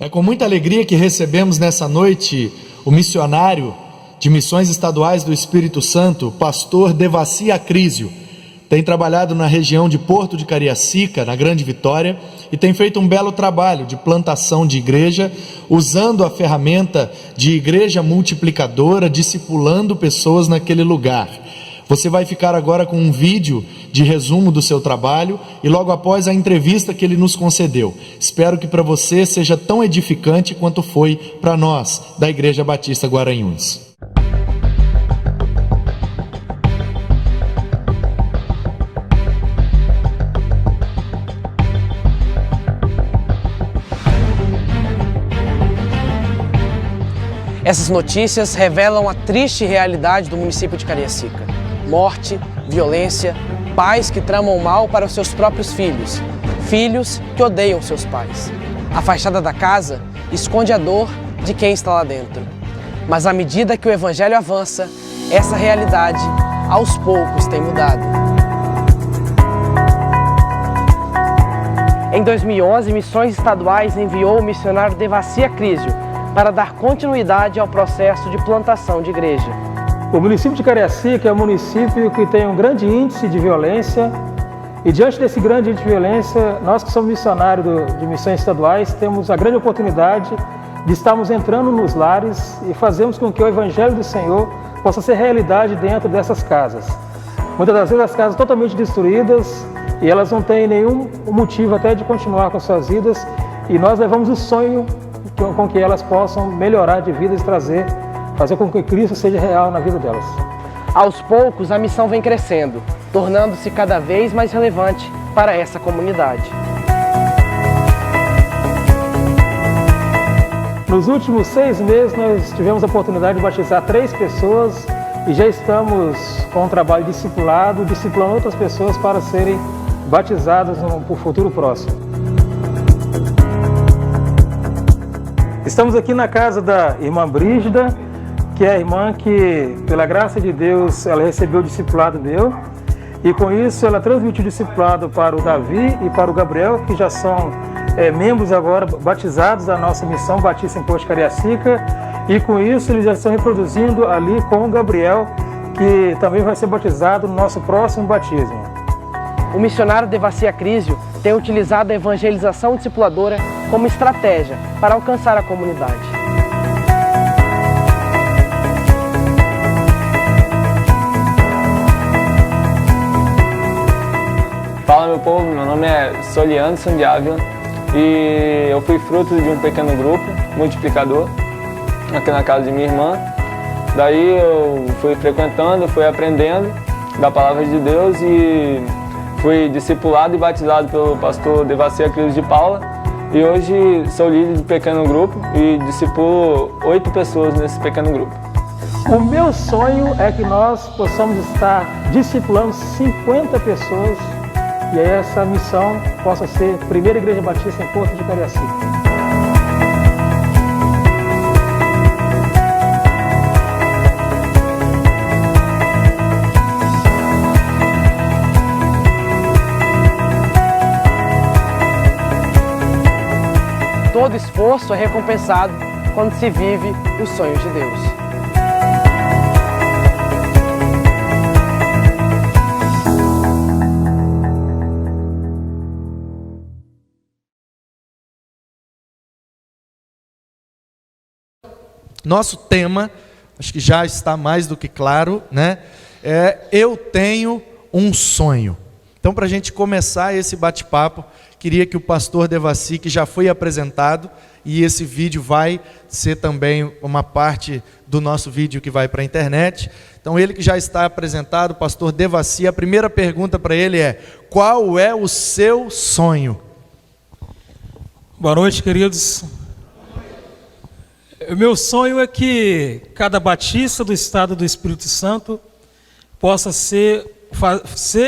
É com muita alegria que recebemos nessa noite o missionário de Missões Estaduais do Espírito Santo, pastor Devaci Acrísio. Tem trabalhado na região de Porto de Cariacica, na Grande Vitória, e tem feito um belo trabalho de plantação de igreja, usando a ferramenta de igreja multiplicadora, discipulando pessoas naquele lugar. Você vai ficar agora com um vídeo de resumo do seu trabalho e logo após a entrevista que ele nos concedeu. Espero que para você seja tão edificante quanto foi para nós, da Igreja Batista Guaranhuns. Essas notícias revelam a triste realidade do município de Cariacica. Morte, violência, pais que tramam mal para os seus próprios filhos, filhos que odeiam seus pais. A fachada da casa esconde a dor de quem está lá dentro. Mas à medida que o evangelho avança, essa realidade, aos poucos, tem mudado. Em 2011, Missões Estaduais enviou o missionário Devaci Acrísio para dar continuidade ao processo de plantação de igreja. O município de Cariacica é um município que tem um grande índice de violência e diante desse grande índice de violência, nós que somos missionários de Missões Estaduais temos a grande oportunidade de estarmos entrando nos lares e fazermos com que o Evangelho do Senhor possa ser realidade dentro dessas casas. Muitas das vezes as casas totalmente destruídas e elas não têm nenhum motivo até de continuar com suas vidas e nós levamos o sonho com que elas possam melhorar de vida e fazer com que Cristo seja real na vida delas. Aos poucos, a missão vem crescendo, tornando-se cada vez mais relevante para essa comunidade. Nos últimos 6 meses, nós tivemos a oportunidade de batizar 3 pessoas e já estamos com um trabalho discipulado, discipulando outras pessoas para serem batizadas no futuro próximo. Estamos aqui na casa da irmã Brígida, que é a irmã que, pela graça de Deus, ela recebeu o discipulado meu e com isso ela transmitiu o discipulado para o Davi e para o Gabriel, que já são membros agora batizados da nossa missão Batista em Porto de Cariacica e com isso eles já estão reproduzindo ali com o Gabriel, que também vai ser batizado no nosso próximo batismo. O missionário Devaci Acrísio tem utilizado a evangelização discipuladora como estratégia para alcançar a comunidade. Fala meu povo, meu nome é Solianderson de Ávila e eu fui fruto de um pequeno grupo multiplicador aqui na casa de minha irmã. Daí eu fui frequentando, fui aprendendo da palavra de Deus e fui discipulado e batizado pelo pastor Devaci Acrísio de Paula e hoje sou líder de pequeno grupo e discipulo 8 pessoas nesse pequeno grupo. O meu sonho é que nós possamos estar discipulando 50 pessoas e aí essa missão possa ser a primeira igreja batista em Porto de Cariacica. Todo esforço é recompensado quando se vive os sonhos de Deus. Nosso tema, acho que já está mais do que claro, né? Eu tenho um sonho. Então, para a gente começar esse bate-papo, queria que o pastor Devaci, que já foi apresentado, e esse vídeo vai ser também uma parte do nosso vídeo que vai para a internet. Então, ele que já está apresentado, o pastor Devaci, a primeira pergunta para ele é: qual é o seu sonho? Boa noite, queridos. O meu sonho é que cada batista do Estado do Espírito Santo possa ser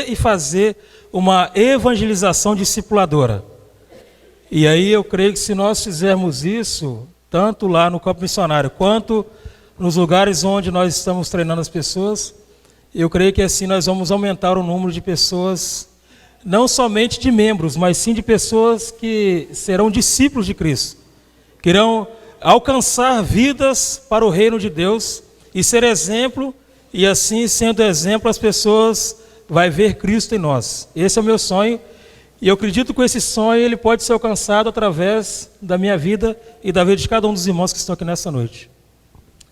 e fazer uma evangelização discipuladora. E aí eu creio que se nós fizermos isso, tanto lá no campo missionário, quanto nos lugares onde nós estamos treinando as pessoas, eu creio que assim nós vamos aumentar o número de pessoas, não somente de membros, mas sim de pessoas que serão discípulos de Cristo, que irão alcançar vidas para o reino de Deus e ser exemplo, e assim, sendo exemplo, as pessoas vão ver Cristo em nós. Esse é o meu sonho, e eu acredito que esse sonho ele pode ser alcançado através da minha vida e da vida de cada um dos irmãos que estão aqui nessa noite.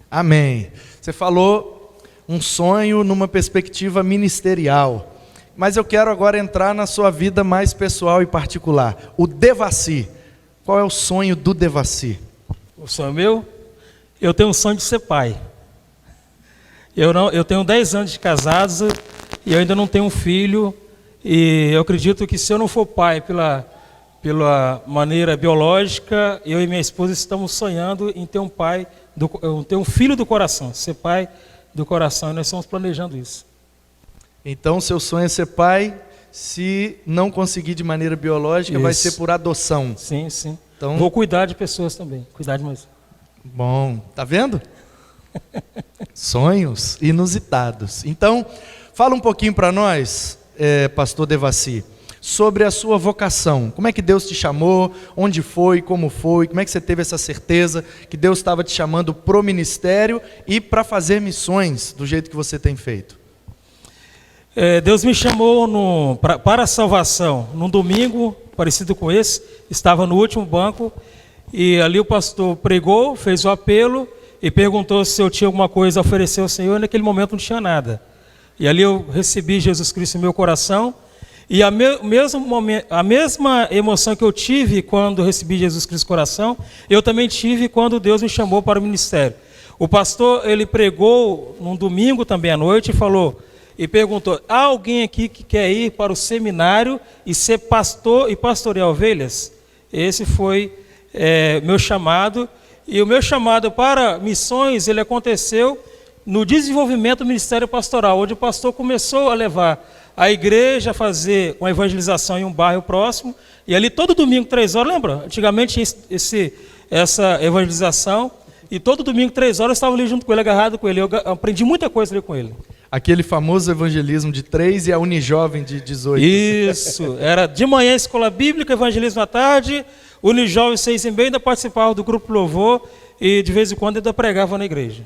Amém. Você falou um sonho numa perspectiva ministerial, mas eu quero agora entrar na sua vida mais pessoal e particular. O Devassi. Qual é o sonho do Devassi? O sonho meu? Eu tenho um sonho de ser pai. Eu tenho 10 anos de casados e eu ainda não tenho um filho. E eu acredito que se eu não for pai pela maneira biológica, eu e minha esposa estamos sonhando em ter ter um filho do coração, ser pai do coração. E nós estamos planejando isso. Então, seu sonho é ser pai. Se não conseguir de maneira biológica, vai ser por adoção. Sim, sim. Então, vou cuidar de pessoas também. Cuidar de mais. Bom, tá vendo? Sonhos inusitados. Então, fala um pouquinho para nós, pastor Devassi, sobre a sua vocação. Como é que Deus te chamou? Onde foi? Como foi? Como é que você teve essa certeza que Deus estava te chamando pro ministério e para fazer missões do jeito que você tem feito? Deus me chamou para a salvação. Num domingo parecido com esse, estava no último banco e ali o pastor pregou, fez o apelo e perguntou se eu tinha alguma coisa a oferecer ao Senhor. E naquele momento não tinha nada. E ali eu recebi Jesus Cristo em meu coração. E a mesma emoção que eu tive quando recebi Jesus Cristo no coração, eu também tive quando Deus me chamou para o ministério. O pastor, ele pregou num domingo também à noite e falou, e perguntou, há alguém aqui que quer ir para o seminário e ser pastor e pastorear ovelhas? Esse foi meu chamado. E o meu chamado para missões, ele aconteceu no desenvolvimento do ministério pastoral, onde o pastor começou a levar a igreja a fazer uma evangelização em um bairro próximo, e ali todo domingo, 3 horas, lembra? Antigamente essa evangelização, e todo domingo, 3 horas, eu estava ali junto com ele, agarrado com ele, eu aprendi muita coisa ali com ele. Aquele famoso evangelismo de 3 e a Unijovem de 18. Isso, era de manhã escola bíblica, evangelismo à tarde, Unijovem 6h30, ainda participava do grupo Louvor, e de vez em quando ainda pregava na igreja.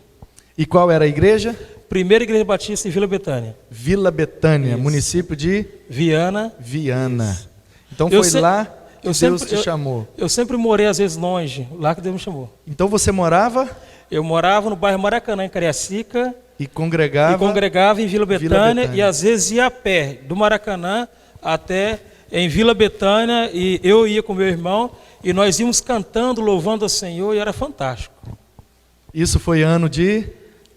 E qual era a igreja? Primeira Igreja Batista em Vila Betânia. Vila Betânia, Isso. Município de? Viana. Isso. Então foi lá que Deus te chamou. Eu sempre morei às vezes longe, lá que Deus me chamou. Então você morava? Eu morava no bairro Maracanã, em Cariacica. E congregava em Vila Betânia e às vezes ia a pé, do Maracanã até em Vila Betânia, e eu ia com meu irmão, e nós íamos cantando, louvando ao Senhor, e era fantástico. Isso foi ano de?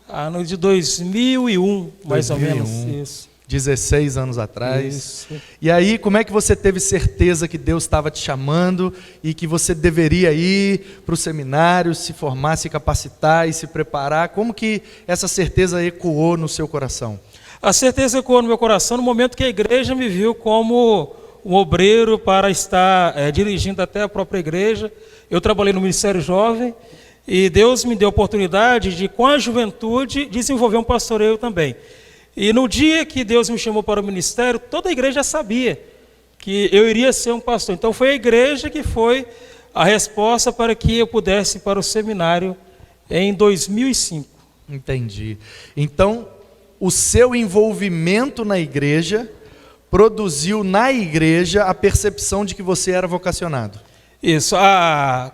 Ano de 2001, mais ou menos. Isso. 16 anos atrás. Isso. E aí, como é que você teve certeza que Deus estava te chamando e que você deveria ir para o seminário, se formar, se capacitar e se preparar? Como que essa certeza ecoou no seu coração? A certeza ecoou no meu coração no momento que a igreja me viu como um obreiro para estar dirigindo até a própria igreja. Eu trabalhei no Ministério Jovem e Deus me deu a oportunidade de, com a juventude, desenvolver um pastoreio também. E no dia que Deus me chamou para o ministério, toda a igreja sabia que eu iria ser um pastor. Então foi a igreja que foi a resposta para que eu pudesse ir para o seminário em 2005. Entendi. Então, o seu envolvimento na igreja produziu na igreja a percepção de que você era vocacionado. Isso.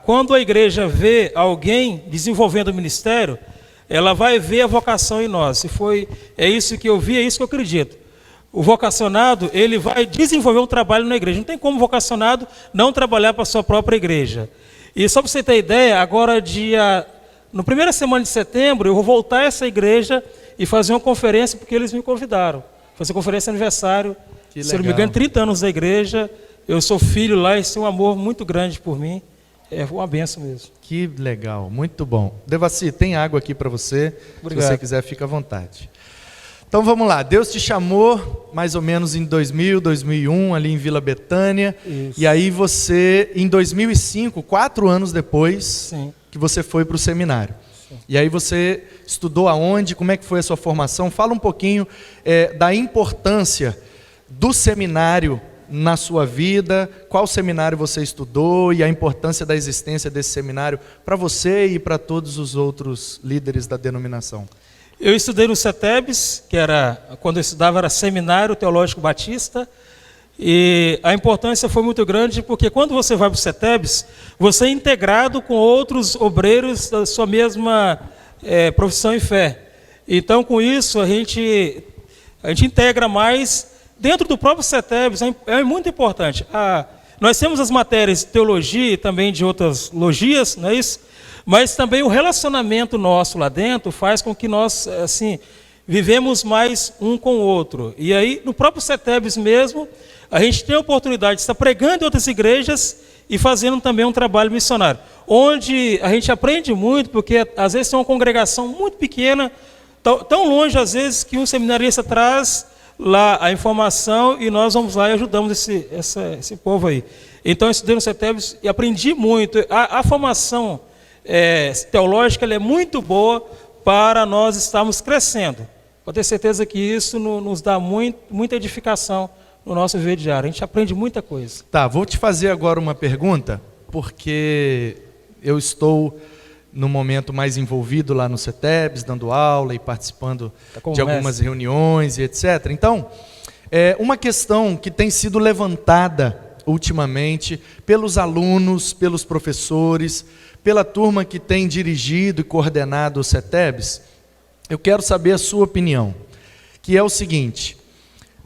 Quando a igreja vê alguém desenvolvendo o ministério, ela vai ver a vocação em nós. É isso que eu vi, é isso que eu acredito. O vocacionado, ele vai desenvolver um trabalho na igreja. Não tem como o vocacionado não trabalhar para a sua própria igreja. E só para você ter ideia, agora no primeira semana de setembro, eu vou voltar a essa igreja e fazer uma conferência, porque eles me convidaram. Fazer conferência de aniversário. Que se eu não me engano, 30 anos da igreja. Eu sou filho lá e tem um amor muito grande por mim. É uma benção mesmo. Que legal, muito bom. Devassi, tem água aqui para você. Obrigado. Se você quiser, fica à vontade. Então vamos lá, Deus te chamou mais ou menos em 2000, 2001, ali em Vila Betânia. Isso. E aí você, em 2005, 4 anos depois, sim, que você foi para o seminário. Sim. E aí você estudou aonde, como é que foi a sua formação? Fala um pouquinho da importância do seminário na sua vida? Qual seminário você estudou e a importância da existência desse seminário para você e para todos os outros líderes da denominação? Eu estudei no CETEBS, que era, quando eu estudava, era Seminário Teológico Batista, e a importância foi muito grande, porque quando você vai para o CETEBS, você é integrado com outros obreiros da sua mesma profissão e fé. Então, com isso, a gente integra mais dentro do próprio CETEBS, é muito importante. Nós temos as matérias de teologia e também de outras logias, não é isso? Mas também o relacionamento nosso lá dentro faz com que nós, assim, vivemos mais um com o outro. E aí, no próprio CETEBS mesmo, a gente tem a oportunidade de estar pregando em outras igrejas e fazendo também um trabalho missionário, onde a gente aprende muito, porque às vezes tem uma congregação muito pequena, tão longe às vezes que um seminarista traz lá a informação e nós vamos lá e ajudamos esse povo aí. Então eu estudei no CETEBS e aprendi muito. A formação teológica ela é muito boa para nós estarmos crescendo. Pode ter certeza que isso nos dá muita edificação no nosso viver diário. A gente aprende muita coisa. Tá, vou te fazer agora uma pergunta, porque eu estou no momento mais envolvido lá no CETEBS, dando aula e participando de algumas reuniões e etc. Então, uma questão que tem sido levantada ultimamente pelos alunos, pelos professores, pela turma que tem dirigido e coordenado o CETEBS, eu quero saber a sua opinião, que é o seguinte: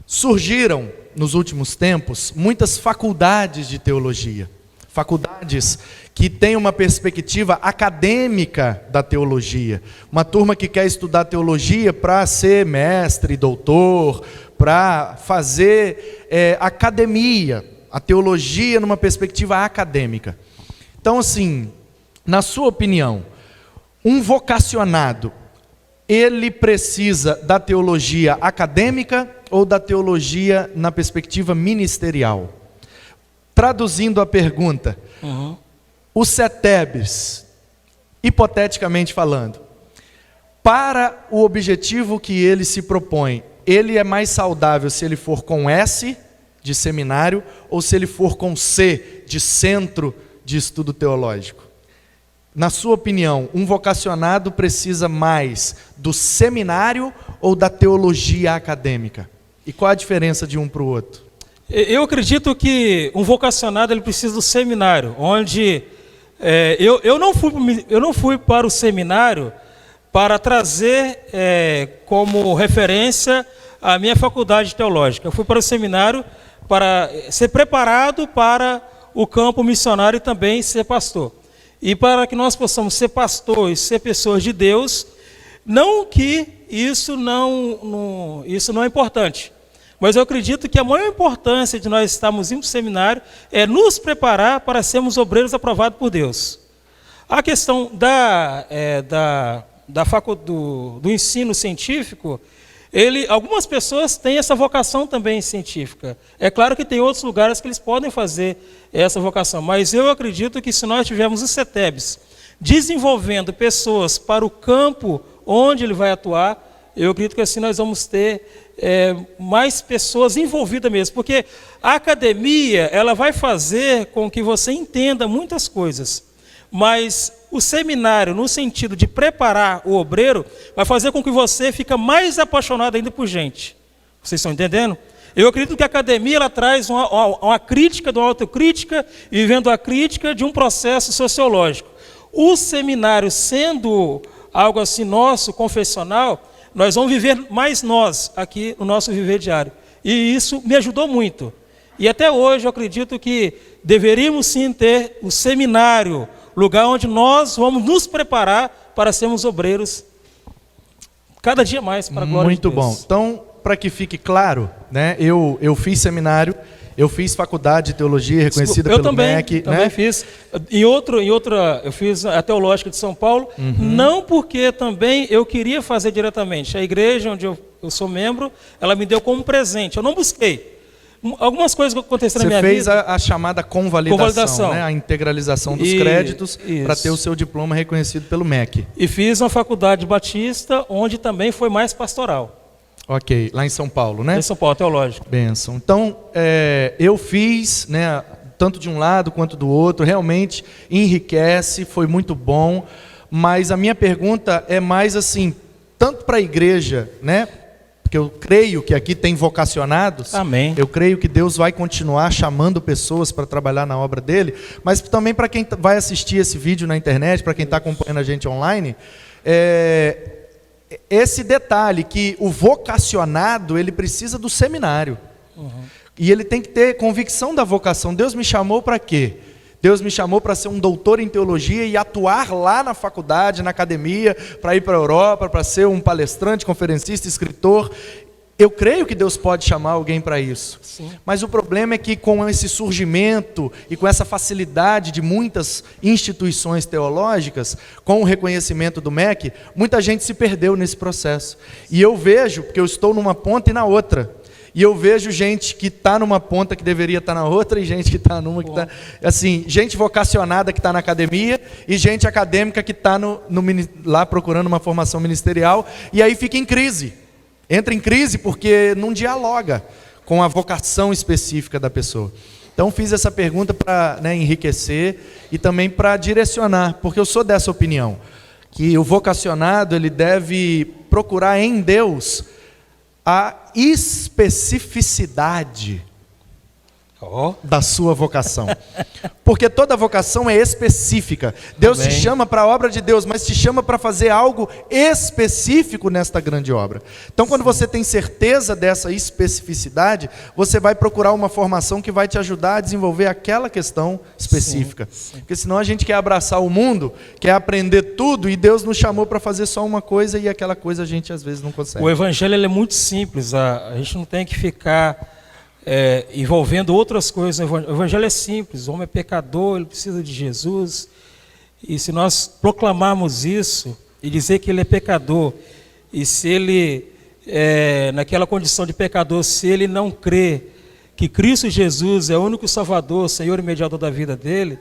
surgiram nos últimos tempos muitas faculdades de teologia, faculdades que têm uma perspectiva acadêmica da teologia, uma turma que quer estudar teologia para ser mestre, doutor, para fazer academia, a teologia numa perspectiva acadêmica. Então, assim, na sua opinião, um vocacionado, ele precisa da teologia acadêmica ou da teologia na perspectiva ministerial? Traduzindo a pergunta, o CETEBS, hipoteticamente falando, para o objetivo que ele se propõe, ele é mais saudável se ele for com S, de seminário, ou se ele for com C, de centro de estudo teológico? Na sua opinião, um vocacionado precisa mais do seminário ou da teologia acadêmica? E qual a diferença de um para o outro? Eu acredito que um vocacionado ele precisa do seminário, onde eu não fui para o seminário para trazer como referência a minha faculdade teológica. Eu fui para o seminário para ser preparado para o campo missionário e também ser pastor. E para que nós possamos ser pastores, ser pessoas de Deus, não que isso não é importante, mas eu acredito que a maior importância de nós estarmos indo para o seminário é nos preparar para sermos obreiros aprovados por Deus. A questão do ensino científico, algumas pessoas têm essa vocação também científica. É claro que tem outros lugares que eles podem fazer essa vocação, mas eu acredito que se nós tivermos o CETEBS desenvolvendo pessoas para o campo onde ele vai atuar, eu acredito que assim nós vamos ter mais pessoas envolvidas mesmo, porque a academia ela vai fazer com que você entenda muitas coisas, mas o seminário, no sentido de preparar o obreiro, vai fazer com que você fique mais apaixonado ainda por gente. Vocês estão entendendo? Eu acredito que a academia ela traz uma crítica, uma autocrítica, e vivendo a crítica de um processo sociológico. O seminário, sendo algo assim nosso, confessional, nós vamos viver mais nós aqui no nosso viver diário. E isso me ajudou muito. E até hoje eu acredito que deveríamos sim ter o seminário, lugar onde nós vamos nos preparar para sermos obreiros cada dia mais para a glória de Deus. Muito bom. Então, para que fique claro, né, eu fiz seminário, eu fiz faculdade de teologia reconhecida pelo MEC. Eu também fiz. Eu fiz a Teológica de São Paulo, não porque também eu queria fazer diretamente. A igreja onde eu sou membro, ela me deu como presente. Eu não busquei. Algumas coisas que aconteceram na minha vida. Você fez a chamada convalidação. Né? A integralização dos créditos para ter o seu diploma reconhecido pelo MEC. E fiz uma faculdade batista, onde também foi mais pastoral. Ok, lá em São Paulo, né? Em São Paulo, teológico. Bênção. Então, eu fiz, né, tanto de um lado quanto do outro, realmente enriquece, foi muito bom, mas a minha pergunta é mais assim, tanto para a igreja, né? Porque eu creio que aqui tem vocacionados. Amém. Eu creio que Deus vai continuar chamando pessoas para trabalhar na obra dele, mas também para quem vai assistir esse vídeo na internet, para quem está acompanhando a gente online, esse detalhe que o vocacionado, ele precisa do seminário. E ele tem que ter convicção da vocação. Deus me chamou para quê? Deus me chamou para ser um doutor em teologia e atuar lá na faculdade, na academia, para ir para a Europa, para ser um palestrante, conferencista, escritor. Eu creio que Deus pode chamar alguém para isso. Sim. Mas o problema é que com esse surgimento e com essa facilidade de muitas instituições teológicas, com o reconhecimento do MEC, muita gente se perdeu nesse processo. E eu vejo, porque eu estou numa ponta e na outra, e eu vejo gente que está numa ponta que deveria estar na outra, e gente que está numa que está... Assim, gente vocacionada que está na academia, e gente acadêmica que está lá procurando uma formação ministerial, e aí fica em crise. Entra em crise porque não dialoga com a vocação específica da pessoa. Então fiz essa pergunta para enriquecer e também para direcionar, porque eu sou dessa opinião, que o vocacionado ele deve procurar em Deus a especificidade da sua vocação. Porque toda vocação é específica. Deus te chama para a obra de Deus, mas te chama para fazer algo específico nesta grande obra. Então, quando você tem certeza dessa especificidade, você vai procurar uma formação que vai te ajudar a desenvolver aquela questão específica. Porque senão a gente quer abraçar o mundo, quer aprender tudo, e Deus nos chamou para fazer só uma coisa, e aquela coisa a gente às vezes não consegue. O evangelho ele é muito simples, a gente não tem que ficar envolvendo outras coisas. O evangelho é simples, o homem é pecador, ele precisa de Jesus, e se nós proclamarmos isso e dizer que ele é pecador, e se ele naquela condição de pecador, se ele não crê que Cristo Jesus é o único Salvador, Senhor e mediador da vida dele,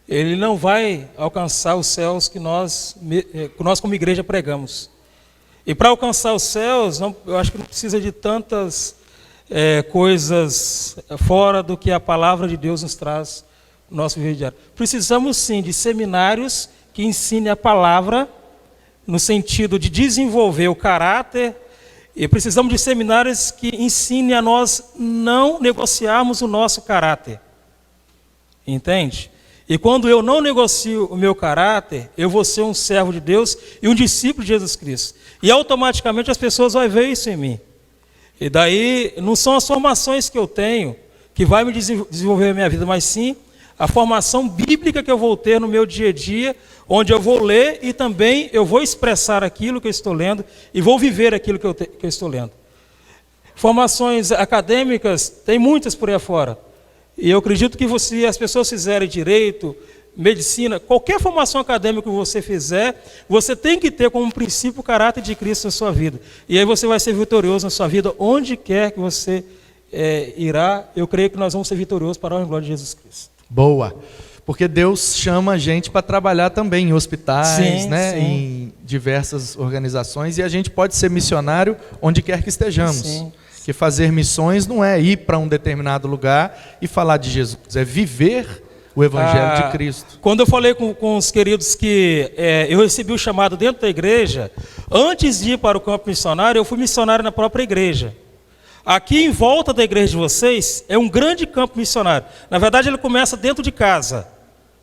ele não vai alcançar os céus que nós como igreja pregamos. E para alcançar os céus, eu acho que não precisa de tantas coisas fora do que a palavra de Deus nos traz no nosso vídeo diário. Precisamos sim de seminários que ensinem a palavra no sentido de desenvolver o caráter, e precisamos de seminários que ensinem a nós não negociarmos o nosso caráter. Entende? E quando eu não negocio o meu caráter, eu vou ser um servo de Deus e um discípulo de Jesus Cristo. E automaticamente as pessoas vão ver isso em mim. E daí, não são as formações que eu tenho que vai me desenvolver a minha vida, mas sim a formação bíblica que eu vou ter no meu dia a dia, onde eu vou ler e também eu vou expressar aquilo que eu estou lendo e vou viver aquilo que eu estou lendo. Formações acadêmicas, tem muitas por aí afora. E eu acredito que se as pessoas fizerem direito, medicina, qualquer formação acadêmica que você fizer, você tem que ter como princípio o caráter de Cristo na sua vida. E aí você vai ser vitorioso na sua vida, onde quer que você irá. Eu creio que nós vamos ser vitoriosos para a honra e glória de Jesus Cristo. Boa. Porque Deus chama a gente para trabalhar também em hospitais, sim, né? Sim. Em diversas organizações, e a gente pode ser missionário onde quer que estejamos. Sim. Que fazer missões não é ir para um determinado lugar e falar de Jesus, é viver o Evangelho de Cristo. Quando eu falei com os queridos que eu recebi o chamado dentro da igreja, antes de ir para o campo missionário, eu fui missionário na própria igreja. Aqui em volta da igreja de vocês é um grande campo missionário. Na verdade, ele começa dentro de casa.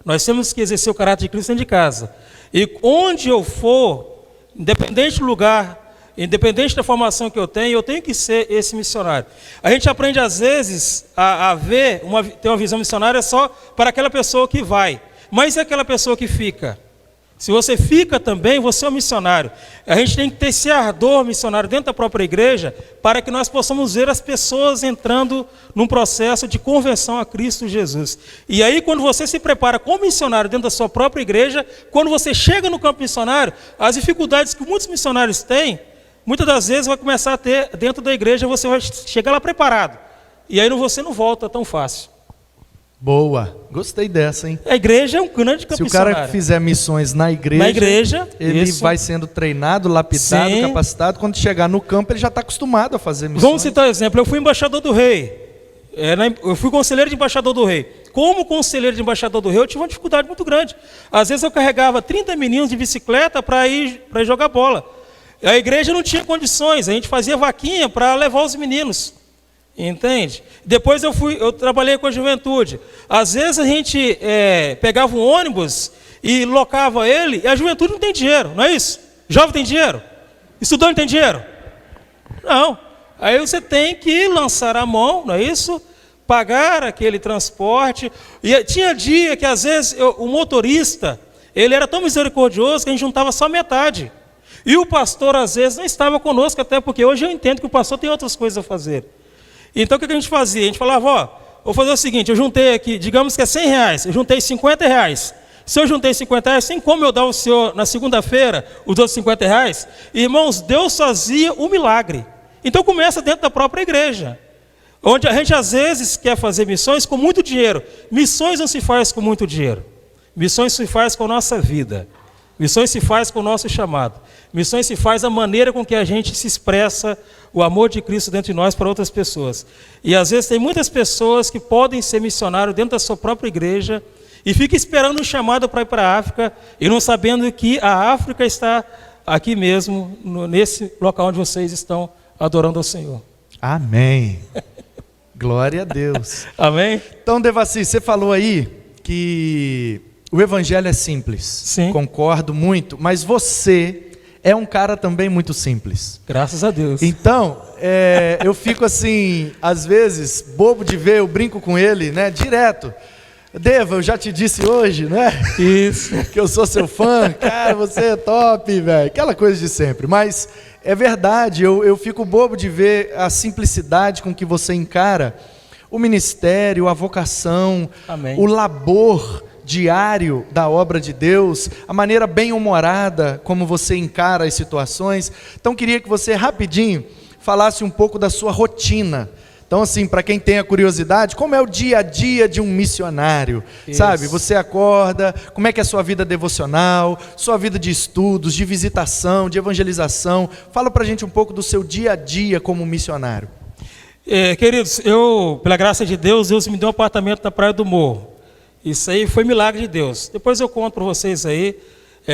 Nós temos que exercer o caráter de Cristo dentro de casa. E onde eu for, independente do lugar, independente da formação que eu tenho que ser esse missionário. A gente aprende às vezes a ter uma visão missionária só para aquela pessoa que vai. Mas é aquela pessoa que fica. Se você fica também, você é um missionário. A gente tem que ter esse ardor missionário dentro da própria igreja para que nós possamos ver as pessoas entrando num processo de conversão a Cristo Jesus. E aí, quando você se prepara como missionário dentro da sua própria igreja, quando você chega no campo missionário, as dificuldades que muitos missionários têm, muitas das vezes vai começar a ter dentro da igreja, você vai chegar lá preparado. E aí você não volta tão fácil. Boa, gostei dessa, hein? A igreja é um grande campo Se o cara missionário. fizer missões na igreja, ele isso. vai sendo treinado, lapidado, Sim. capacitado. Quando chegar no campo, ele já está acostumado a fazer missões. Vamos citar um exemplo. Eu fui embaixador do rei. Eu fui conselheiro de embaixador do rei. Como conselheiro de embaixador do rei, eu tive uma dificuldade muito grande. Às vezes eu carregava 30 meninos de bicicleta para ir jogar bola. A igreja não tinha condições, a gente fazia vaquinha para levar os meninos. Entende? Depois eu trabalhei com a juventude. Às vezes a gente pegava um ônibus e locava ele, e a juventude não tem dinheiro, não é isso? Jovem tem dinheiro? Estudante tem dinheiro? Não. Aí você tem que lançar a mão, não é isso? Pagar aquele transporte. E tinha dia que às vezes o motorista, ele era tão misericordioso que a gente juntava só metade. E o pastor às vezes não estava conosco, até porque hoje eu entendo que o pastor tem outras coisas a fazer. Então o que a gente fazia? A gente falava, vou fazer o seguinte, eu juntei aqui, digamos que é R$100, eu juntei R$50. Se eu juntei R$50, tem como eu dar ao senhor na segunda-feira os outros R$50? Irmãos, Deus fazia o milagre. Então começa dentro da própria igreja, onde a gente às vezes quer fazer missões com muito dinheiro. Missões não se faz com muito dinheiro. Missões se faz com a nossa vida. Missões se faz com o nosso chamado. Missões se faz a maneira com que a gente se expressa o amor de Cristo dentro de nós para outras pessoas. E às vezes tem muitas pessoas que podem ser missionários dentro da sua própria igreja e fica esperando um chamado para ir para a África e não sabendo que a África está aqui mesmo, nesse local onde vocês estão adorando ao Senhor. Amém. Glória a Deus. Amém? Então, Devaci, você falou aí que o evangelho é simples. Sim. Concordo muito, mas você é um cara também muito simples. Graças a Deus. Então, eu fico assim, às vezes, bobo de ver, eu brinco com ele, né, direto. Deva, eu já te disse hoje, né? Isso. Que eu sou seu fã. Cara, você é top, velho. Aquela coisa de sempre. Mas é verdade, eu fico bobo de ver a simplicidade com que você encara o ministério, a vocação, Amém. O labor diário da obra de Deus, a maneira bem-humorada como você encara as situações. Então, queria que você rapidinho falasse um pouco da sua rotina. Então, assim, para quem tem a curiosidade, como é o dia a dia de um missionário? Isso. Sabe, você acorda, como é que é a sua vida devocional, sua vida de estudos, de visitação, de evangelização? Fala para a gente um pouco do seu dia a dia como missionário. Queridos, pela graça de Deus, Deus me deu um apartamento na Praia do Morro. Isso aí foi milagre de Deus. Depois eu conto para vocês aí,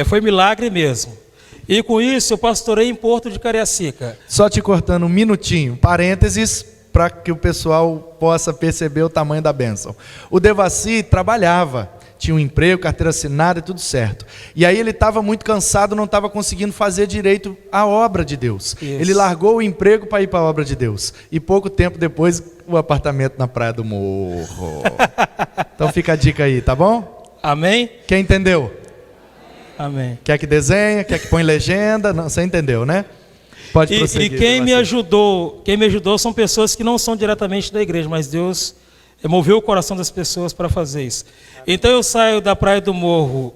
foi milagre mesmo. E com isso eu pastorei em Porto de Cariacica. Só te cortando um minutinho, parênteses, para que o pessoal possa perceber o tamanho da bênção. O Devaci trabalhava, tinha um emprego, carteira assinada e tudo certo. E aí ele estava muito cansado, não estava conseguindo fazer direito a obra de Deus. Isso. Ele largou o emprego para ir para a obra de Deus. E pouco tempo depois, o apartamento na Praia do Morro. Então fica a dica aí, tá bom? Amém? Quem entendeu? Amém. Quer que desenha, quer que põe legenda? Não, você entendeu, né? Pode prosseguir. E quem me ajudou são pessoas que não são diretamente da igreja, mas Deus moveu o coração das pessoas para fazer isso. Então eu saio da Praia do Morro,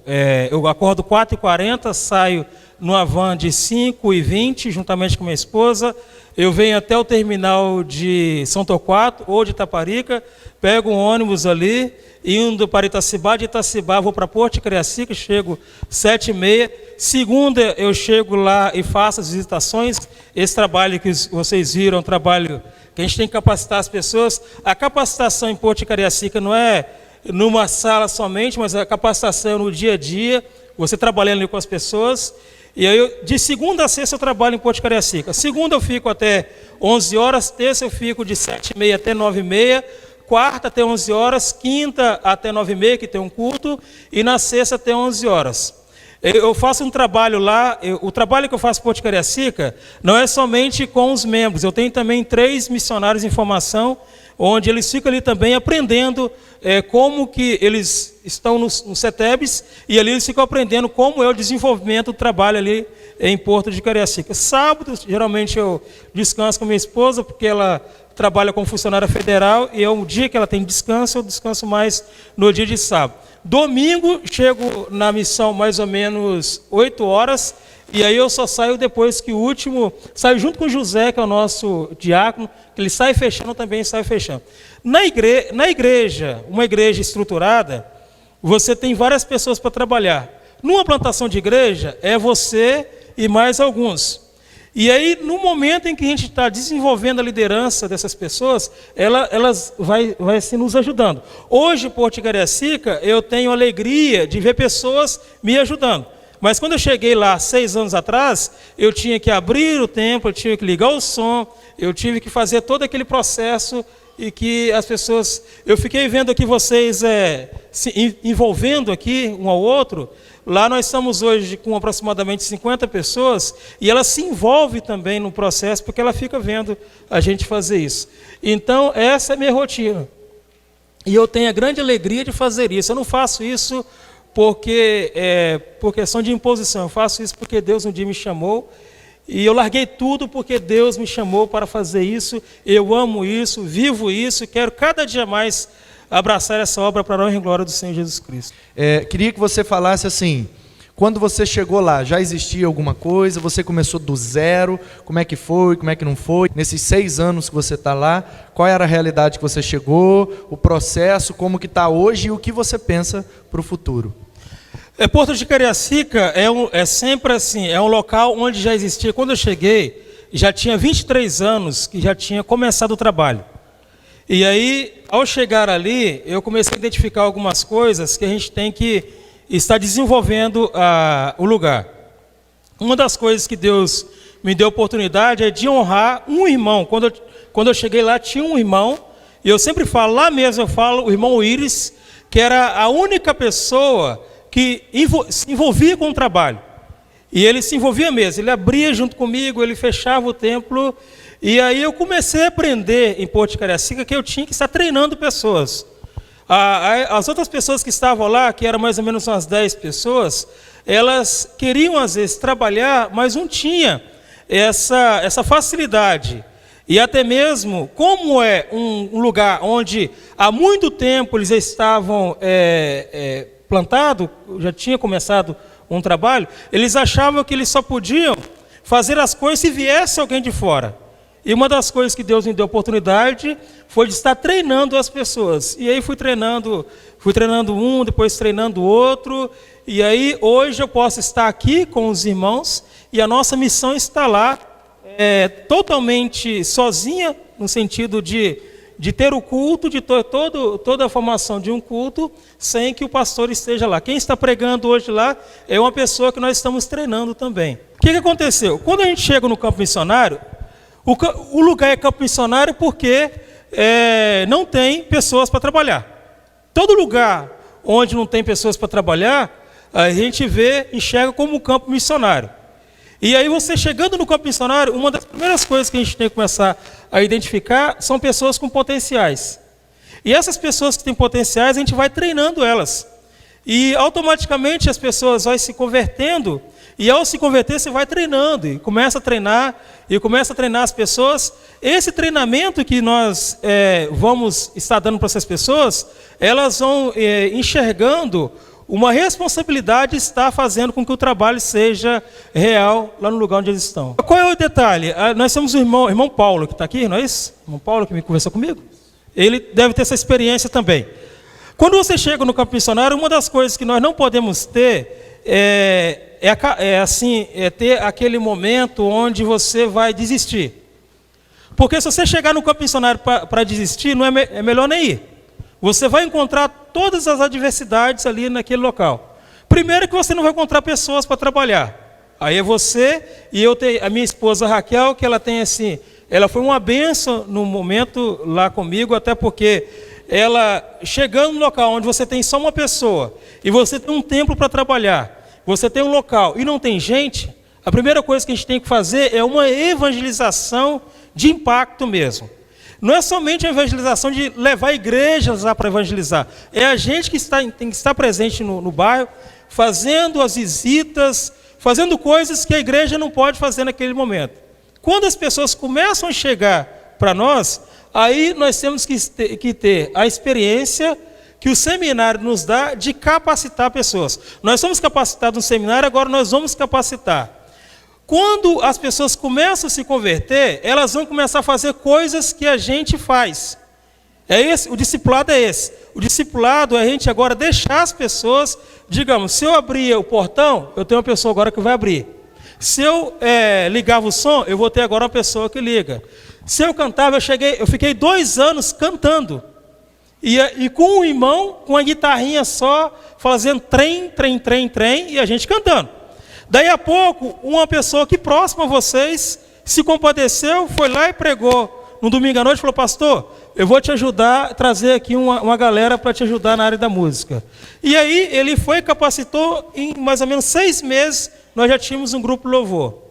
eu acordo 4h40, saio numa van de 5h20, juntamente com minha esposa. Eu venho até o terminal de São Torquato ou de Itaparica, pego um ônibus ali, indo para Itacibá, de Itacibá vou para Porto de Cariacica, chego 7h30. Segunda eu chego lá e faço as visitações. Esse trabalho que vocês viram é um trabalho que a gente tem que capacitar as pessoas. A capacitação em Porto de Cariacica não é numa sala somente, mas a capacitação é no dia a dia, você trabalhando ali com as pessoas. E aí, de segunda a sexta eu trabalho em Porto de Cariacica. Segunda eu fico até 11 horas, terça eu fico de 7h30 até 9h30, quarta até 11 horas, quinta até 9h30, que tem um culto, e na sexta até 11 horas. Eu faço um trabalho lá, o trabalho que eu faço em Porto de Cariacica não é somente com os membros, eu tenho também 3 missionários em formação, onde eles ficam ali também aprendendo como que eles estão nos CETEBs, e ali eles ficam aprendendo como é o desenvolvimento do trabalho ali em Porto de Cariacica. Sábado, geralmente eu descanso com minha esposa, porque ela trabalha como funcionária federal, e é um dia que ela tem descanso, eu descanso mais no dia de sábado. Domingo, chego na missão mais ou menos 8 horas, E aí eu só saio depois que o último, saio junto com o José, que é o nosso diácono, que ele sai fechando, também sai fechando. Na igreja, uma igreja estruturada, você tem várias pessoas para trabalhar. Numa plantação de igreja, é você e mais alguns. E aí, no momento em que a gente está desenvolvendo a liderança dessas pessoas, elas vai se nos ajudando. Hoje, Porto de Cariacica, eu tenho alegria de ver pessoas me ajudando. Mas quando eu cheguei lá 6 anos atrás, eu tinha que abrir o templo, eu tinha que ligar o som, eu tive que fazer todo aquele processo e que as pessoas... Eu fiquei vendo aqui vocês se envolvendo aqui um ao outro. Lá nós estamos hoje com aproximadamente 50 pessoas e ela se envolve também no processo porque ela fica vendo a gente fazer isso. Então, essa é a minha rotina. E eu tenho a grande alegria de fazer isso. Eu não faço isso por questão de imposição. Eu faço isso porque Deus um dia me chamou. E eu larguei tudo porque Deus me chamou para fazer isso. Eu amo isso, vivo isso, quero cada dia mais abraçar essa obra para a honra e glória do Senhor Jesus Cristo. Queria que você falasse assim, quando você chegou lá, já existia alguma coisa? Você começou do zero? Como é que foi? Como é que não foi? Nesses 6 anos que você está lá, qual era a realidade que você chegou? O processo, como que está hoje e o que você pensa para o futuro? Porto de Cariacica é sempre assim, é um local onde já existia. Quando eu cheguei, já tinha 23 anos que já tinha começado o trabalho. E aí, ao chegar ali, eu comecei a identificar algumas coisas que a gente tem que estar desenvolvendo o lugar. Uma das coisas que Deus me deu oportunidade é de honrar um irmão. Quando eu cheguei lá, tinha um irmão, e eu sempre falo, lá mesmo eu falo, o irmão Íris, que era a única pessoa que se envolvia com o trabalho. E ele se envolvia mesmo, ele abria junto comigo, ele fechava o templo. E aí eu comecei a aprender em Porto de Cariacica que eu tinha que estar treinando pessoas. As outras pessoas que estavam lá, que eram mais ou menos umas 10 pessoas, elas queriam às vezes trabalhar, mas não tinha essa facilidade. E até mesmo, como é um lugar onde há muito tempo eles estavam plantados, já tinha começado um trabalho, eles achavam que eles só podiam fazer as coisas se viesse alguém de fora. E uma das coisas que Deus me deu oportunidade foi de estar treinando as pessoas. E aí fui treinando um, depois treinando o outro. E aí hoje eu posso estar aqui com os irmãos e a nossa missão está lá totalmente sozinha, no sentido de ter o culto, de toda a formação de um culto, sem que o pastor esteja lá. Quem está pregando hoje lá é uma pessoa que nós estamos treinando também. O que aconteceu? Quando a gente chega no campo missionário, o lugar é campo missionário porque não tem pessoas para trabalhar. Todo lugar onde não tem pessoas para trabalhar, a gente enxerga como um campo missionário. E aí você chegando no campo missionário, uma das primeiras coisas que a gente tem que começar a identificar são pessoas com potenciais. E essas pessoas que têm potenciais, a gente vai treinando elas. E automaticamente as pessoas vão se convertendo, e ao se converter você vai treinando, e começa a treinar as pessoas. Esse treinamento que nós vamos estar dando para essas pessoas, elas vão enxergando uma responsabilidade de estar fazendo com que o trabalho seja real lá no lugar onde eles estão. Qual é o detalhe? Nós temos o irmão Paulo que está aqui, não é isso? O irmão Paulo que me conversou comigo. Ele deve ter essa experiência também. Quando você chega no campo missionário, uma das coisas que nós não podemos ter ter aquele momento onde você vai desistir. Porque se você chegar no campo missionário para desistir, é melhor nem ir. Você vai encontrar todas as adversidades ali naquele local. Primeiro que você não vai encontrar pessoas para trabalhar. Aí é você e eu tenho a minha esposa Raquel, que ela tem assim, ela foi uma bênção no momento lá comigo, até porque ela chegando no local onde você tem só uma pessoa e você tem um templo para trabalhar, você tem um local e não tem gente, a primeira coisa que a gente tem que fazer é uma evangelização de impacto mesmo. Não é somente a evangelização de levar igrejas lá para evangelizar, é a gente que tem que estar presente no bairro, fazendo as visitas, fazendo coisas que a igreja não pode fazer naquele momento. Quando as pessoas começam a chegar para nós, aí nós temos que ter a experiência que o seminário nos dá de capacitar pessoas. Nós somos capacitados no seminário, agora nós vamos capacitar. Quando as pessoas começam a se converter, elas vão começar a fazer coisas que a gente faz. O discipulado é esse. O discipulado é a gente agora deixar as pessoas, digamos, se eu abrir o portão, eu tenho uma pessoa agora que vai abrir. Se eu ligava o som, eu vou ter agora uma pessoa que liga. Se eu cantava, eu fiquei 2 anos cantando. E com um irmão, com uma guitarrinha só, fazendo trem, e a gente cantando. Daí a pouco, uma pessoa que próxima a vocês se compadeceu, foi lá e pregou. No domingo à noite falou: pastor, eu vou te ajudar, trazer aqui uma galera para te ajudar na área da música. E aí ele foi e capacitou, em mais ou menos 6 meses, nós já tínhamos um grupo louvor.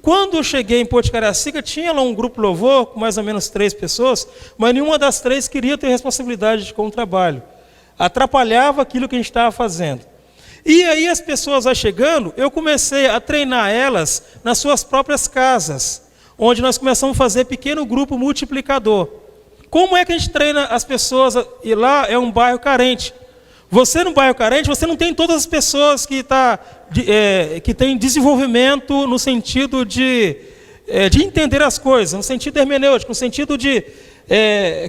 Quando eu cheguei em Porto de Cariacica, tinha lá um grupo louvor, com mais ou menos 3 pessoas, mas nenhuma das 3 queria ter responsabilidade com o trabalho. Atrapalhava aquilo que a gente estava fazendo. E aí as pessoas vai chegando, eu comecei a treinar elas nas suas próprias casas, onde nós começamos a fazer pequeno grupo multiplicador. Como é que a gente treina as pessoas? E lá é um bairro carente. Você no bairro carente, você não tem todas as pessoas que têm desenvolvimento no sentido de entender as coisas, no sentido hermenêutico, no sentido de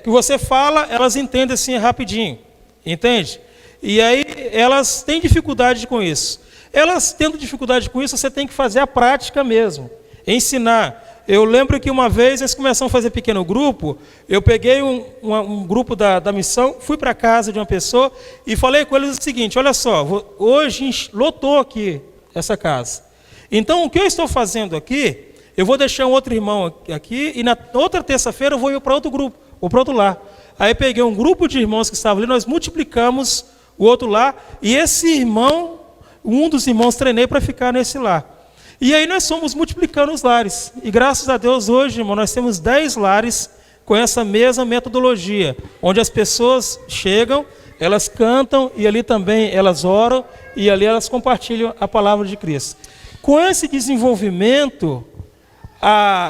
que você fala, elas entendem assim rapidinho, entende? E aí elas têm dificuldade com isso. Elas tendo dificuldade com isso, você tem que fazer a prática mesmo, ensinar. Eu lembro que uma vez eles começaram a fazer pequeno grupo, eu peguei um grupo da missão, fui para a casa de uma pessoa e falei com eles o seguinte: olha só, hoje lotou aqui essa casa. Então o que eu estou fazendo aqui, eu vou deixar um outro irmão aqui e na outra terça-feira eu vou ir para outro grupo, ou para outro lar. Aí peguei um grupo de irmãos que estavam ali, nós multiplicamos o outro lar, e esse irmão, um dos irmãos treinei para ficar nesse lar. E aí nós fomos multiplicando os lares. E graças a Deus hoje, irmão, nós temos 10 lares com essa mesma metodologia, onde as pessoas chegam, elas cantam e ali também elas oram e ali elas compartilham a palavra de Cristo. Com esse desenvolvimento,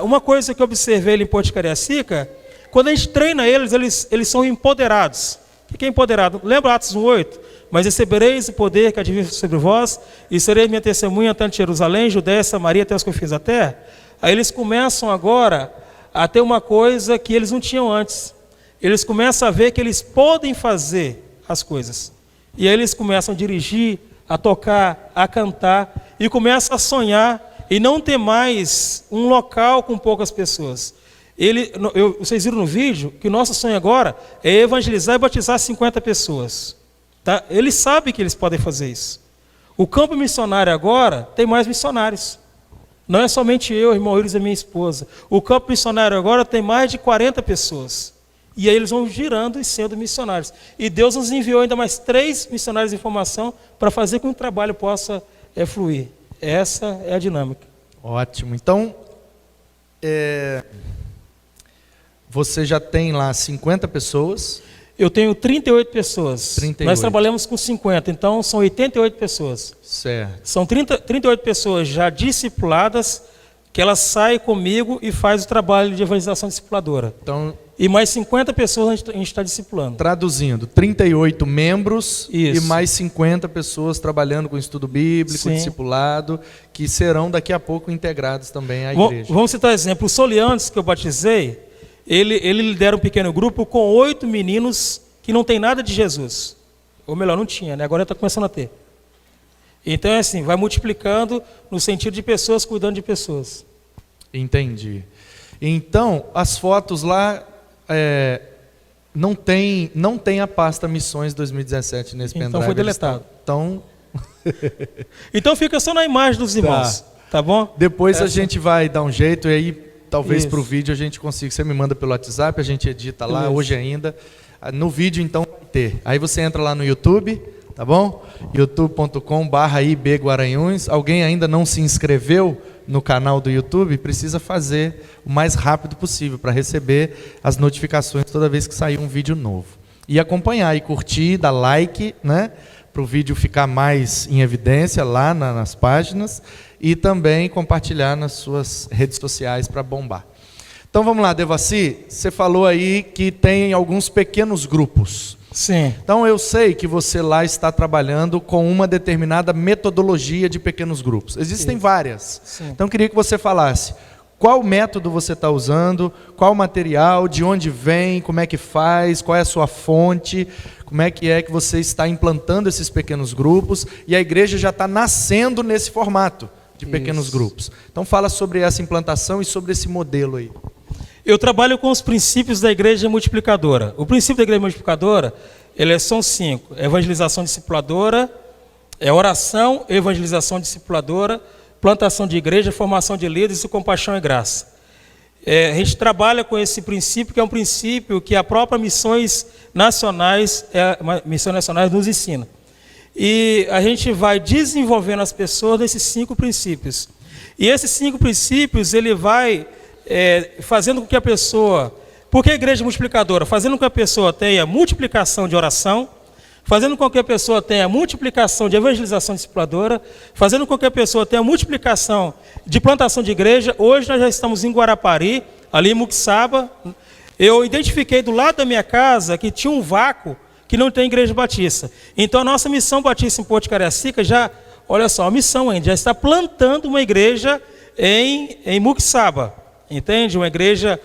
uma coisa que eu observei ali em Porto de Cariacica, quando a gente treina eles são empoderados. O que é empoderado? Lembra Atos 1:8? Mas recebereis o poder que há de vir sobre vós, e sereis minha testemunha tanto em Jerusalém, Judéia, Samaria, até os confins da terra. Aí eles começam agora a ter uma coisa que eles não tinham antes. Eles começam a ver que eles podem fazer as coisas. E aí eles começam a dirigir, a tocar, a cantar, e começam a sonhar e não ter mais um local com poucas pessoas. Vocês viram no vídeo que o nosso sonho agora é evangelizar e batizar 50 pessoas. Tá? Eles sabem que eles podem fazer isso. O campo missionário agora tem mais missionários. Não é somente eu, irmão Iris e minha esposa. O campo missionário agora tem mais de 40 pessoas. E aí eles vão girando e sendo missionários. E Deus nos enviou ainda mais 3 missionários de formação para fazer com que o trabalho possa fluir. Essa é a dinâmica. Ótimo. Então, você já tem lá 50 pessoas... Eu tenho 38 pessoas. 38. Nós trabalhamos com 50, então são 88 pessoas. Certo. São 38 pessoas já discipuladas, que elas saem comigo e fazem o trabalho de evangelização discipuladora. Então, e mais 50 pessoas a gente está discipulando. Traduzindo, 38 membros. Isso. E mais 50 pessoas trabalhando com estudo bíblico, sim, discipulado, que serão daqui a pouco integrados também à igreja. Vamos citar exemplo. O Soliantes, que eu batizei, ele lidera um pequeno grupo com 8 meninos que não tem nada de Jesus. Ou melhor, não tinha, né? Agora está começando a ter. Então é assim, vai multiplicando no sentido de pessoas cuidando de pessoas. Entendi. Então, as fotos lá, não tem a pasta Missões 2017 nesse pendrive. Então foi deletado. Então fica só na imagem dos irmãos, tá bom? Depois a gente vai dar um jeito e aí... Talvez para o vídeo a gente consiga. Você me manda pelo WhatsApp, a gente edita lá hoje ainda. No vídeo, então, vai ter. Aí você entra lá no YouTube, tá bom? youtube.com/IBGuaranhuns. Alguém ainda não se inscreveu no canal do YouTube? Precisa fazer o mais rápido possível para receber as notificações toda vez que sair um vídeo novo. E acompanhar e curtir, dar like, né? Para o vídeo ficar mais em evidência lá nas páginas. E também compartilhar nas suas redes sociais para bombar. Então vamos lá, Devaci, você falou aí que tem alguns pequenos grupos. Sim. Então eu sei que você lá está trabalhando com uma determinada metodologia de pequenos grupos. Existem várias. Sim. Então eu queria que você falasse qual método você está usando, qual material, de onde vem, como é que faz, qual é a sua fonte, como é que você está implantando esses pequenos grupos, e a igreja já está nascendo nesse formato de pequenos grupos. Então fala sobre essa implantação e sobre esse modelo aí. Eu trabalho com os princípios da igreja multiplicadora. O princípio da igreja multiplicadora, são 5. Evangelização discipuladora, oração, evangelização discipuladora, plantação de igreja, formação de líderes e compaixão e graça. A gente trabalha com esse princípio, que é um princípio que a própria Missões Nacionais nos ensina. E a gente vai desenvolvendo as pessoas nesses 5 princípios. E esses 5 princípios, ele vai fazendo com que a pessoa... Por que a igreja multiplicadora? Fazendo com que a pessoa tenha multiplicação de oração, fazendo com que a pessoa tenha multiplicação de evangelização discipuladora, fazendo com que a pessoa tenha multiplicação de plantação de igreja. Hoje nós já estamos em Guarapari, ali em Muquixaba. Eu identifiquei do lado da minha casa que tinha um vácuo que não tem igreja batista. Então a nossa missão batista em Porto de Cariacica já, olha só, a missão ainda já está plantando uma igreja em Muquixaba. Entende? Uma igreja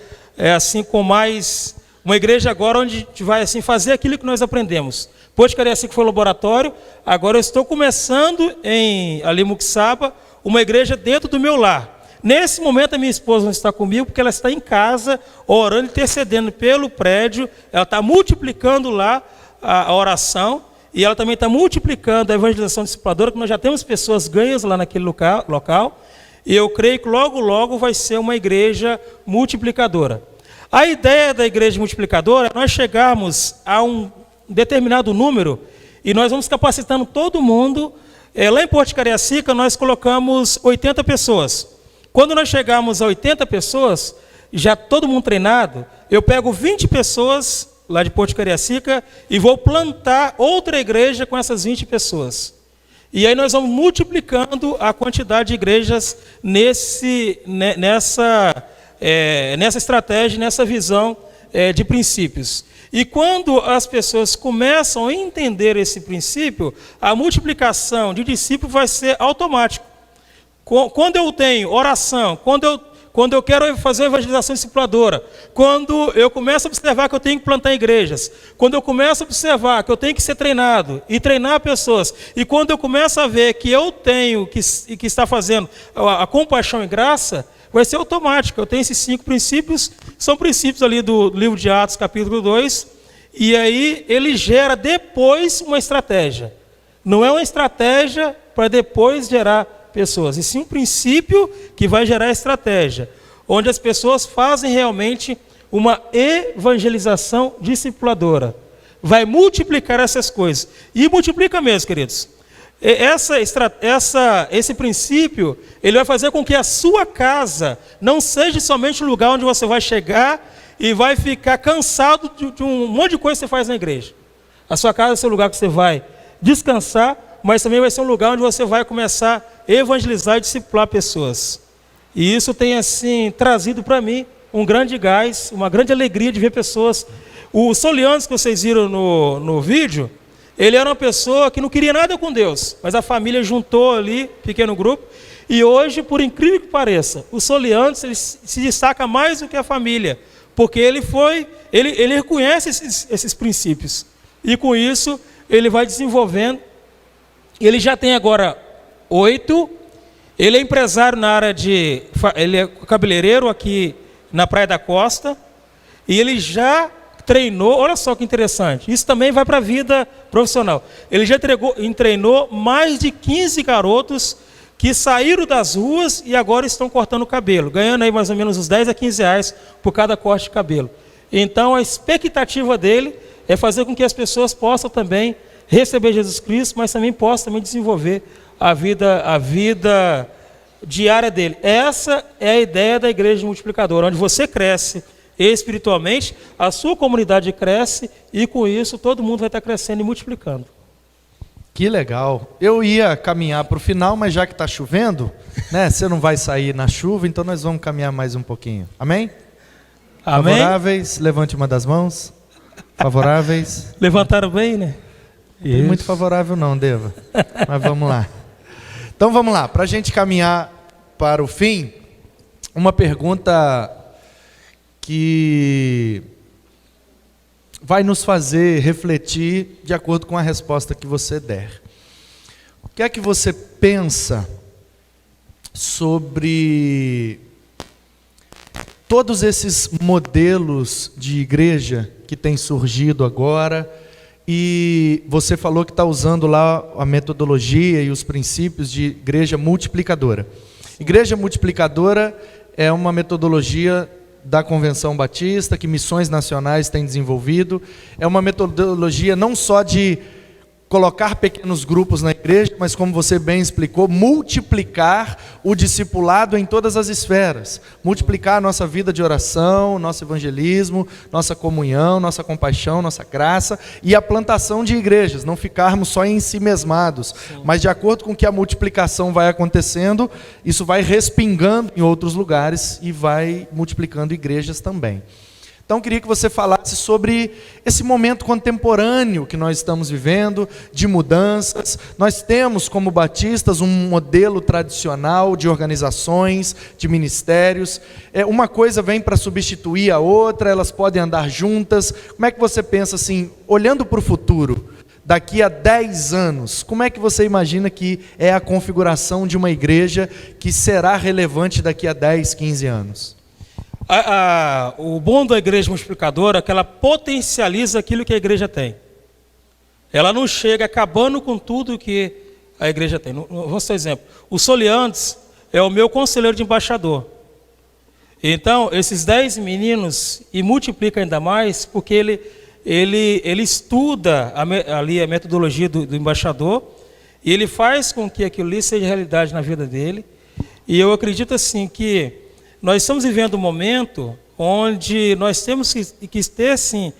assim com mais... Uma igreja agora onde a gente vai assim, fazer aquilo que nós aprendemos. Porto de Cariacica foi laboratório, agora eu estou começando ali em Muquixaba, uma igreja dentro do meu lar. Nesse momento a minha esposa não está comigo, porque ela está em casa, orando, intercedendo pelo prédio, ela está multiplicando lá a oração, e ela também está multiplicando a evangelização discipuladora, que nós já temos pessoas ganhas lá naquele local, e eu creio que logo, logo vai ser uma igreja multiplicadora. A ideia da igreja multiplicadora é nós chegarmos a um determinado número e nós vamos capacitando todo mundo. Lá em Porto de Cariacica nós colocamos 80 pessoas. Quando nós chegarmos a 80 pessoas, já todo mundo treinado, eu pego 20 pessoas lá de Porto de Cariacica e vou plantar outra igreja com essas 20 pessoas. E aí nós vamos multiplicando a quantidade de igrejas nessa estratégia, nessa visão de princípios. E quando as pessoas começam a entender esse princípio, a multiplicação de discípulos vai ser automático. Quando eu tenho oração, quando eu quero fazer evangelização discipuladora, quando eu começo a observar que eu tenho que plantar igrejas, quando eu começo a observar que eu tenho que ser treinado e treinar pessoas, e quando eu começo a ver que eu tenho que está fazendo a compaixão e graça, vai ser automático. Eu tenho esses 5 princípios, são princípios ali do livro de Atos, capítulo 2, e aí ele gera depois uma estratégia. Não é uma estratégia para depois gerar pessoas, e sim um princípio que vai gerar estratégia, onde as pessoas fazem realmente uma evangelização discipuladora. Vai multiplicar essas coisas. E multiplica mesmo, queridos. Esse princípio, ele vai fazer com que a sua casa não seja somente um lugar onde você vai chegar e vai ficar cansado de um monte de coisa que você faz na igreja. A sua casa vai ser um lugar que você vai descansar, mas também vai ser um lugar onde você vai começar a evangelizar e discipular pessoas. E isso tem assim trazido para mim um grande gás, uma grande alegria de ver pessoas. O Solianos que vocês viram no vídeo, ele era uma pessoa que não queria nada com Deus, mas a família juntou ali, pequeno grupo, e hoje, por incrível que pareça, o Solianos ele se destaca mais do que a família, porque ele reconhece esses princípios, e com isso ele vai desenvolvendo. Ele já tem agora 8, ele é empresário na área ele é cabeleireiro aqui na Praia da Costa, e ele já treinou, olha só que interessante, isso também vai para a vida profissional. Ele já treinou mais de 15 garotos que saíram das ruas e agora estão cortando o cabelo, ganhando aí mais ou menos uns 10 a 15 reais por cada corte de cabelo. Então a expectativa dele é fazer com que as pessoas possam também receber Jesus Cristo, mas também possam também desenvolver a vida diária dele. Essa é a ideia da igreja multiplicadora, onde você cresce espiritualmente, a sua comunidade cresce e com isso todo mundo vai estar crescendo e multiplicando. Que legal. Eu ia caminhar para o final, mas já que está chovendo, né, você não vai sair na chuva, então nós vamos caminhar mais um pouquinho. Amém? Amém? Favoráveis, levante uma das mãos. Favoráveis. Levantaram bem, né? Não tem muito favorável não, Deva. Mas vamos lá. Então vamos lá, para a gente caminhar para o fim, uma pergunta que vai nos fazer refletir de acordo com a resposta que você der. O que é que você pensa sobre todos esses modelos de igreja que têm surgido agora? E você falou que está usando lá a metodologia e os princípios de igreja multiplicadora. Igreja multiplicadora é uma metodologia da Convenção Batista, que Missões Nacionais têm desenvolvido. É uma metodologia não só de colocar pequenos grupos na igreja, mas como você bem explicou, multiplicar o discipulado em todas as esferas. Multiplicar a nossa vida de oração, nosso evangelismo, nossa comunhão, nossa compaixão, nossa graça e a plantação de igrejas. Não ficarmos só em si mesmados, mas de acordo com que a multiplicação vai acontecendo, isso vai respingando em outros lugares e vai multiplicando igrejas também. Então, eu queria que você falasse sobre esse momento contemporâneo que nós estamos vivendo, de mudanças. Nós temos, como batistas, um modelo tradicional de organizações, de ministérios. Uma coisa vem para substituir a outra, elas podem andar juntas. Como é que você pensa assim, olhando para o futuro, daqui a 10 anos, como é que você imagina que é a configuração de uma igreja que será relevante daqui a 10, 15 anos? O bom da igreja multiplicadora é que ela potencializa aquilo que a igreja tem. Ela não chega acabando com tudo que a igreja tem. Vamos dar um exemplo. O Soliantes é o meu conselheiro de embaixador. Então, esses 10 meninos, e multiplica ainda mais, porque ele estuda ali a metodologia do embaixador, e ele faz com que aquilo ali seja realidade na vida dele. E eu acredito assim que nós estamos vivendo um momento onde nós temos que ter, sim,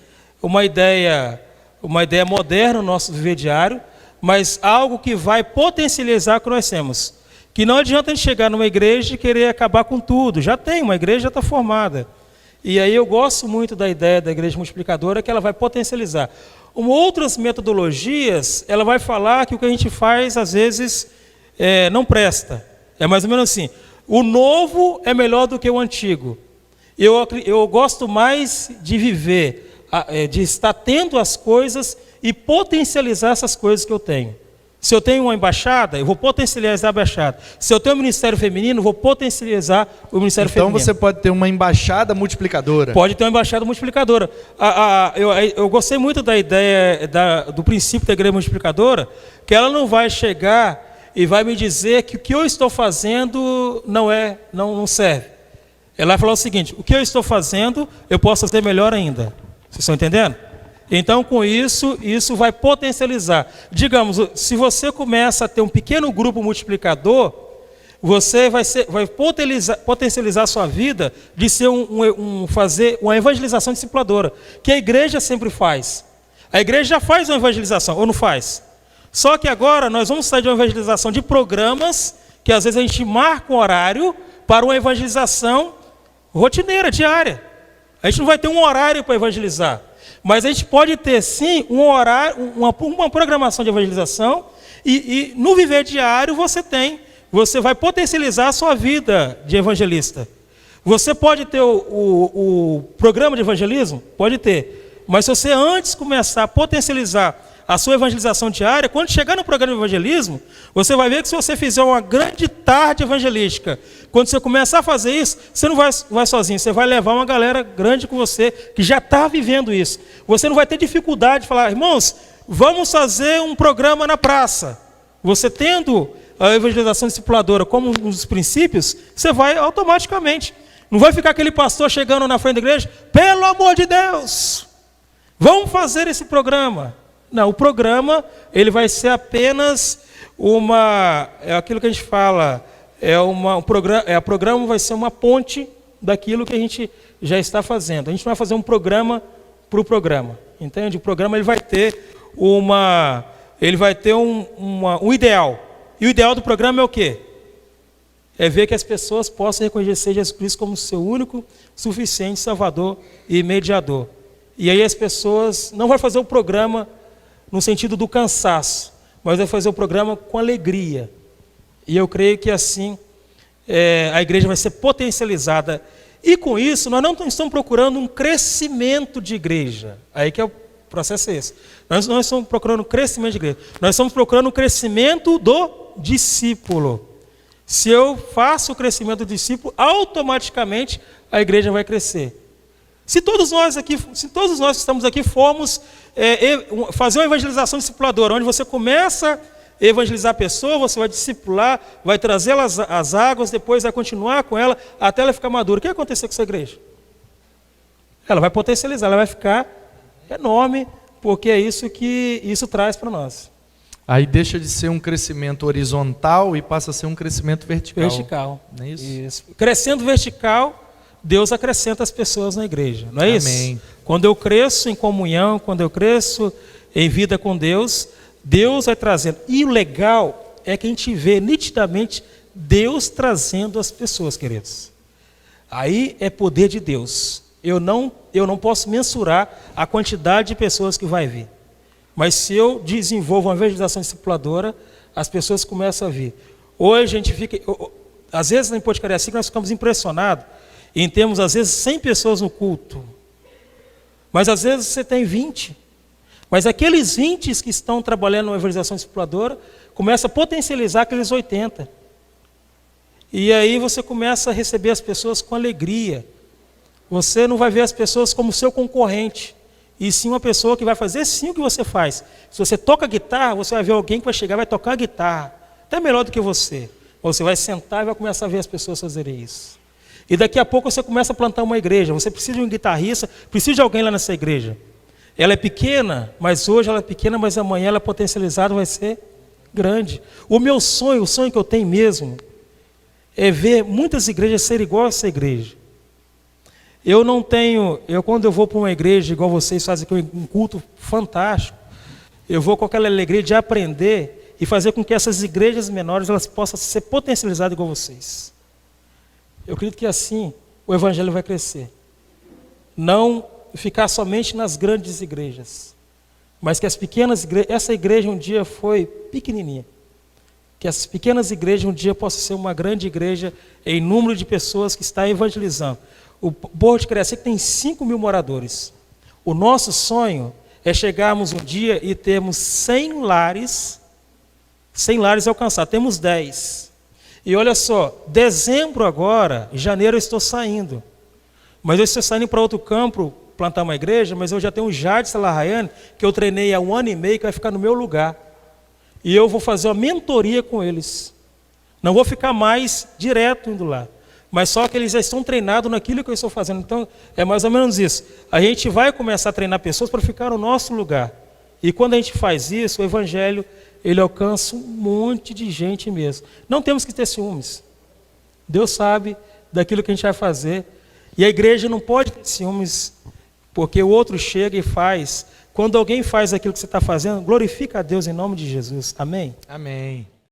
uma ideia moderna no nosso viver diário, mas algo que vai potencializar o que nós temos. Que não adianta a gente chegar numa igreja e querer acabar com tudo. Já tem, uma igreja já está formada. E aí eu gosto muito da ideia da igreja multiplicadora, que ela vai potencializar. Outras metodologias, ela vai falar que o que a gente faz, às vezes, não presta. É mais ou menos assim. O novo é melhor do que o antigo. Eu gosto mais de viver, de estar tendo as coisas e potencializar essas coisas que eu tenho. Se eu tenho uma embaixada, eu vou potencializar a embaixada. Se eu tenho um ministério feminino, eu vou potencializar o ministério feminino. Então você pode ter uma embaixada multiplicadora. Pode ter uma embaixada multiplicadora. Eu gostei muito da ideia, do princípio da igreja multiplicadora, que ela não vai chegar e vai me dizer que o que eu estou fazendo não serve. Ela vai falar o seguinte: o que eu estou fazendo, eu posso fazer melhor ainda. Vocês estão entendendo? Então, com isso vai potencializar. Digamos, se você começa a ter um pequeno grupo multiplicador, você vai potencializar a sua vida de ser fazer uma evangelização discipuladora, que a igreja sempre faz. A igreja já faz uma evangelização, ou não faz? Só que agora nós vamos sair de uma evangelização de programas, que às vezes a gente marca um horário para uma evangelização rotineira, diária. A gente não vai ter um horário para evangelizar, mas a gente pode ter sim um horário, uma programação de evangelização, e no viver diário você vai potencializar a sua vida de evangelista. Você pode ter o programa de evangelismo? Pode ter. Mas se você antes começar a potencializar a sua evangelização diária, quando chegar no programa de evangelismo, você vai ver que se você fizer uma grande tarde evangelística, quando você começar a fazer isso, você não vai sozinho, você vai levar uma galera grande com você, que já está vivendo isso. Você não vai ter dificuldade de falar: irmãos, vamos fazer um programa na praça. Você tendo a evangelização discipuladora como um dos princípios, você vai automaticamente. Não vai ficar aquele pastor chegando na frente da igreja: pelo amor de Deus, vamos fazer esse programa. Não, o programa ele vai ser apenas aquilo que a gente fala, o programa vai ser uma ponte daquilo que a gente já está fazendo. A gente não vai fazer um programa para o programa, entende? O programa ele vai ter um ideal. E o ideal do programa é o quê? é ver que as pessoas possam reconhecer Jesus Cristo como seu único, suficiente Salvador e mediador. E aí as pessoas não vão fazer o programa no sentido do cansaço, mas vai fazer o programa com alegria. E eu creio que assim a igreja vai ser potencializada. E com isso, nós não estamos procurando um crescimento de igreja. Aí que é o processo é esse. Nós não estamos procurando um crescimento de igreja. Nós estamos procurando um crescimento do discípulo. Se eu faço o crescimento do discípulo, automaticamente a igreja vai crescer. Se todos nós que estamos aqui formos fazer uma evangelização discipuladora, onde você começa a evangelizar a pessoa, você vai discipular, vai trazê-la às águas, depois vai continuar com ela até ela ficar madura. O que vai acontecer com essa igreja? Ela vai potencializar, ela vai ficar enorme, porque é isso que isso traz para nós. Aí deixa de ser um crescimento horizontal e passa a ser um crescimento vertical. Vertical. Não é isso? Isso. Crescendo vertical, Deus acrescenta as pessoas na igreja, não é Amém. isso? Quando eu cresço em comunhão, quando eu cresço em vida com Deus, Deus vai trazendo. E o legal é que a gente vê nitidamente Deus trazendo as pessoas, queridos. Aí é poder de Deus. Eu não posso mensurar a quantidade de pessoas que vai vir. Mas se eu desenvolvo uma evangelização discipuladora, as pessoas começam a vir. Hoje a gente fica... Às vezes, em Porto de Cariacica, nós ficamos impressionados em termos, às vezes, 100 pessoas no culto. Mas, às vezes, você tem 20. Mas aqueles 20 que estão trabalhando na evangelização discipuladora, começa a potencializar aqueles 80. E aí você começa a receber as pessoas com alegria. Você não vai ver as pessoas como seu concorrente, e sim uma pessoa que vai fazer sim o que você faz. Se você toca guitarra, você vai ver alguém que vai chegar e vai tocar guitarra, até melhor do que você. Você vai sentar e vai começar a ver as pessoas fazerem isso. E daqui a pouco você começa a plantar uma igreja. Você precisa de um guitarrista, precisa de alguém lá nessa igreja. Ela é pequena, mas hoje ela é pequena, mas amanhã ela é potencializada, vai ser grande. O meu sonho, o sonho que eu tenho mesmo, é ver muitas igrejas serem igual a essa igreja. Quando eu vou para uma igreja, igual vocês fazem aqui, um culto fantástico, eu vou com aquela alegria de aprender e fazer com que essas igrejas menores elas possam ser potencializadas igual vocês. Eu acredito que assim o evangelho vai crescer. Não ficar somente nas grandes igrejas, mas que as pequenas igrejas, essa igreja um dia foi pequenininha, que essas pequenas igrejas um dia possam ser uma grande igreja em número de pessoas que está evangelizando. O Porto de Cariacica tem 5.000 moradores. O nosso sonho é chegarmos um dia e termos 100 lares alcançados. Temos 10. E olha só, dezembro agora, janeiro eu estou saindo. Mas eu estou saindo para outro campo, plantar uma igreja, mas eu já tenho um Jardim Salarraiane, que eu treinei há 1 ano e meio, que vai ficar no meu lugar. E eu vou fazer uma mentoria com eles. Não vou ficar mais direto indo lá. Mas só que eles já estão treinados naquilo que eu estou fazendo. Então, é mais ou menos isso. A gente vai começar a treinar pessoas para ficar no nosso lugar. E quando a gente faz isso, o evangelho, ele alcança um monte de gente mesmo. Não temos que ter ciúmes. Deus sabe daquilo que a gente vai fazer. E a igreja não pode ter ciúmes, porque o outro chega e faz. Quando alguém faz aquilo que você está fazendo, glorifica a Deus em nome de Jesus. Amém? Amém.